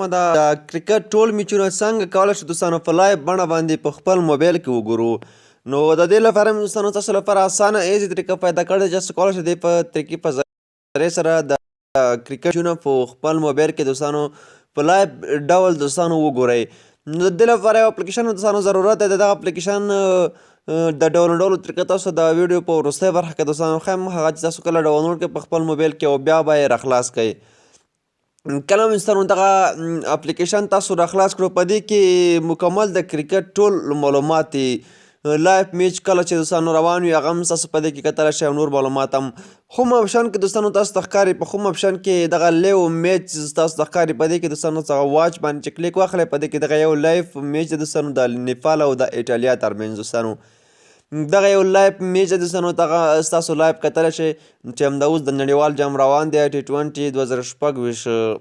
د کرکټ ټول میچونه څنګه کولی شو دوستانو په لایو بڼه باندې په خپل موبایل کې وګورو. نو د دې لپاره مې دوستانو تاسو لپاره اسانه ایزي طریقه پیدا کړې ده چې تاسو کولی شئ د دې په طریقې په ذریعې سره د کرکټ میچونه په خپل موبایل کې دوستانو په لایو ډول دوستانو وګورئ. نو د دې لپاره یو اپلیکیشن دوستانو ضرورت دی. د دغه اپلیکیشن د ډاونلوډولو طریقه تاسو د ویډیو په وروستۍ برخه کې دوستانو ښیم هغه چې تاسو کله ډاونلوډ کړئ په خپل موبایل کې او بیا به یې راخلاص کړئ. کله مې دوستانو دغه اپلیکیشن تاسو راخلاص کړو په دې کې مکمل د کرکټ ټول معلومات دي. لایف میچ کله چې دوستانو روان وي هغه هم تاسو په دې کې کتلی شئ او نور معلومات هم. هوم اپشن کې دوستانو تاسو ته ښکاري په هوم اپشن کې دغه لیو میچ تاسو ته ښکاري په دې کې دوستانو څخه واچ باندې چې کلیک واخلئ په دې کې دغه یو لایف میچ دی دوستانو د نیپال او د ایټالیا ترمنځ دوستانو. دغه یو لایف میچ دی دوستانو دغه ستاسو لایف کتلی شئ چې همدا اوس د نړیوال جام روان دی T20 2026.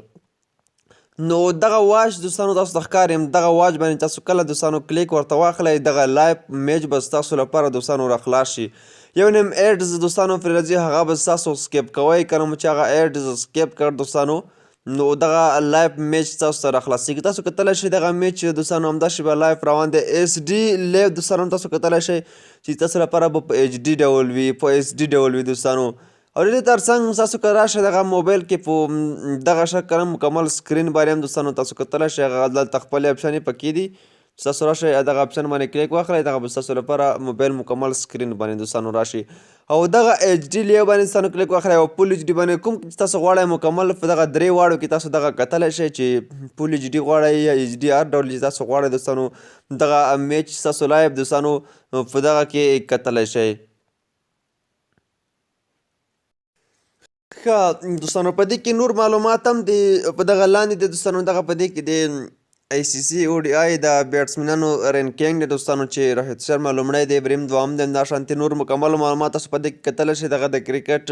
نو دغه واچ دوستانو تاسو ته ښکاري دغه واچ باندې تاسو کله دوستانو کلیک ورته واخلئ دغه لایف میچ به ستاسو لپاره دوستانو راخلاص شي. یو نیم ایډز دوستانو پرې راځي هغه به ستاسو سکیپ کوئ که نه مو چې هغه ایډز سکیپ کړ دوستانو نو دغه لایف میچ تاسو ته راخلاصېږي. تاسو کتلی شئ دغه میچ دوستانو همداسې به لایف روان دی. ایچ ډي لیو دوستانو تاسو کتلی شئ چې تاسو لپاره به په ایچ ډي ډول وي په ایچ ډي ډول وي دوستانو. او د دې ترڅنګ تاسو که راشئ دغه موبایل کې په دغه شکل هم مکمل سکرین باندې هم دوستانو تاسو کتلی شئ هغه دلته خپلې اپشنې پکې دي چې تاسو راشئ دغه اپشن باندې کلیک واخلئ دغه به ستاسو لپاره موبایل مکمل سکرین باندې دوستانو راشي. او دغه ایچ ډي لیو باندې دوستانو کلیک واخلئ او فول ایچ ډي باندې کوم چې تاسو غواړئ مکمل په دغه درې واړو کې تاسو دغه کتلی شئ چې فول ایچ ډي غواړئ یا ایچ ډي هر ډول چې تاسو غواړئ دوستانو دغه میچ ستاسو لایف دوستانو په دغه کې کتلی شئ. ښه دوستانو په دې کې نور معلومات هم دي په دغه لاندې دی دوستانو دغه په دې کې د ICC ODI د بیټسمنانو رینکینګ دی دوستانو چې روهت شرما لومړی دی ابراهیم دوهم دی همداشانتې نور مکمل معلومات تاسو په دې کې کتلی شئ دغه د کرکټ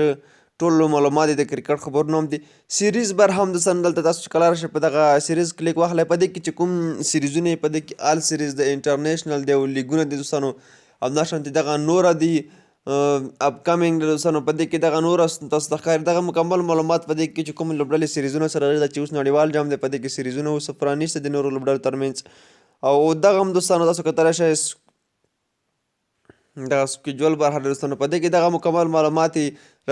ټول معلومات دي د کرکټ خبرونه هم دي. سیریز بر هم دوستانو دلته تاسو چې کله راشئ په دغه سیریز کلیک واخلئ په دې کې چې کوم سیریزونه یې په دې کې آل سیریز د انټرنیشنل دی او لیګونه دي دوستانو همداشانتې دغه نوره دي اپکمینګ دوستانو په دې کې دغه نور تاسو ته ښکاري دغه مکمل معلومات په دې کې چې کوم لوبډلې سیریزونو سره لري چې اوس نړیوال جام دی په دې کې سیریزونه اوس پرانیسته دي نورو لوبډلو ترمنځ. او دغه هم دوستانو تاسو کتلی شئ دغه سکیجول برخه دوستانو په دې کې دغه مکمل معلومات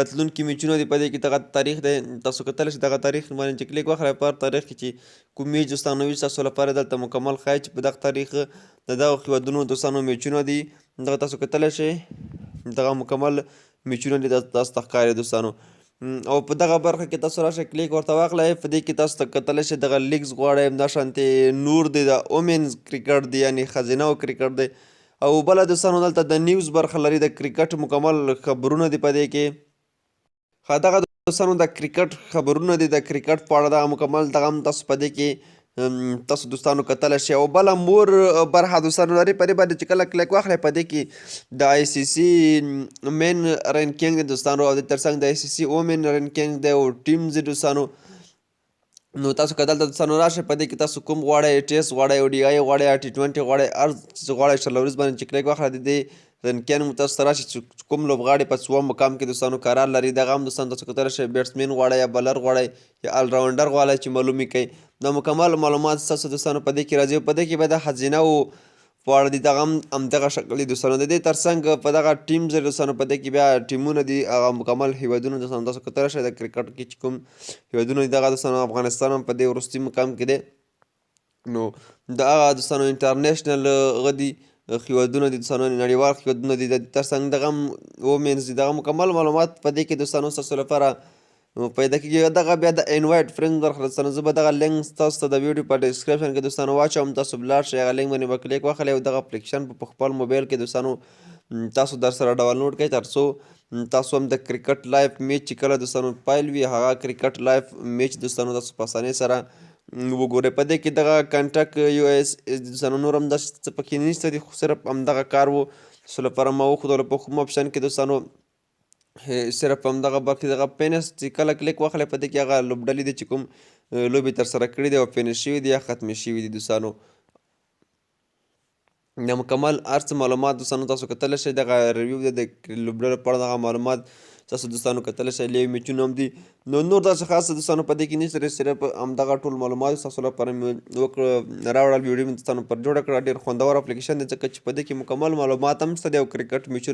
راتلونکي میچونه دي په دې کې دغه تاریخ دی تاسو کتلی شئ دغه تاریخ باندې چې کلیک واخلئ په هر تاریخ کې چې کوم میچ دوستانو وي ستاسو لپاره دلته مکمل ښایي چې په دغه تاریخ د دغو هېوادونو دوستانو میچونه دي دغه تاسو کتلی شئ دغه مکمل میچونه دي تاسو ته ښکاري دوستانو. او په دغه برخه کې تاسو راشئ کلیک ورته واخلئ په دې کې تاسو ته کتلی شئ دغه لیګز غواړئ همداشانتې نور دی د وومینز کرکټ دی یعنې ښځینهو کرکټ دی. او بله دوستانو دلته د نیوز برخه لري د کرکټ مکمل خبرونه دي په دې کې. دغه دوستانو د کرکټ خبرونه دي د کرکټ په اړه دغه مکمل دغه هم تاسو په دې کې تاسو دوستانو کتلی شئ. او بله مور برخه دوستانو لري په دې باندې چې کله کلیک واخلئ په دې کې د ICC مین رینکینګ دی دوستانو او د ترڅنګ د ICC وومین رینکینګ دی او ټیمز دي دوستانو. نو تاسو که دلته دوستانو راشئ په دې کې تاسو کوم غواړئ ټیسټ غواړئ ODI غواړئ T20 غواړئ هر څه غواړئ شلوریز باندې چې کلیک واخلئ د دې رینکینګ مو تاسو ته راشي چې کوم لوبغاړي په څوم مقام کې دوستانو قرار لري دغه هم دوستانو تاسو کتلی شئ بیټسمین غواړئ یا بالر غواړئ یا آلراونډر غواړئ چې معلوم یې کوئ. دا مکمل معلومات ستاسو دوستانو په دې کې راځي او په دې کې به د ښځینهو په اړه دي دغه هم همدغه شکل دي دوستانو. د دې ترڅنګ په دغه ټیمز دوستانو په دې کې بیا ټیمونه دي هغه مکمل هیوادونه دوستانو تاسو کتلی شئ د کرکټ کې چې کوم هیوادونه دي دغه دوستانو افغانستان هم په دې وروستي مقام کې دی. نو دغه دوستانو انټرنیشنل هغه دي هیوادونه دي دوستانو نړیوال هیوادونه دي د ترڅنګ دغه هم وومینز دي دغه مکمل معلومات په دې کې دوستانو ستاسو لپاره پیدا کېږي. دغه بیا د انوایټ فرینډ برخه دوستانو زه به دغه لینک ستاسو ته د ویډیو په ډسکرپشن کې دوستانو واچوم تاسو به لاړ شئ هغه لینک باندې به کلیک واخلئ او دغه اپلیکیشن په خپل موبایل کې دوستانو تاسو در سره ډاونلوډ کړئ تر څو تاسو هم د کرکټ لایف میچ چې کله دوستانو پیل وي هغه کرکټ لایف میچ دوستانو تاسو په اسانۍ سره وګورئ. په دې کې دغه کنټک US دوستانو نور هم داسې څه پکې نشته دي خو صرف همدغه کار و تاسو لپاره ما وښودلو په کوم اپشن کې دوستانو صرف همدغه باقي دغه فینس چې کله کلیک واخلئ په دې کې هغه لوبډلې دي چې کوم لوبې ترسره کړي دي او فینش شوي دي یا ختمې شوي دي دوستانو. د مکمل هر څه معلومات دوستانو تاسو کتلی شئ دغه ریویو دی د لوبډلو په اړه دغه معلومات تاسو دوستانو کتلی شئ لیو میچونه هم دي. نو نور داسې خاص دوستانو په دې کې نشته، صرف همدغه ټول معلومات ستاسو لپاره مې راوړل. ویډیو مې ستاسو پر جوړه کړه. ډېر خوندور اپلیکیشن دی ځکه چې په دې کې مکمل معلومات هم شته دی او کرکټ میچونه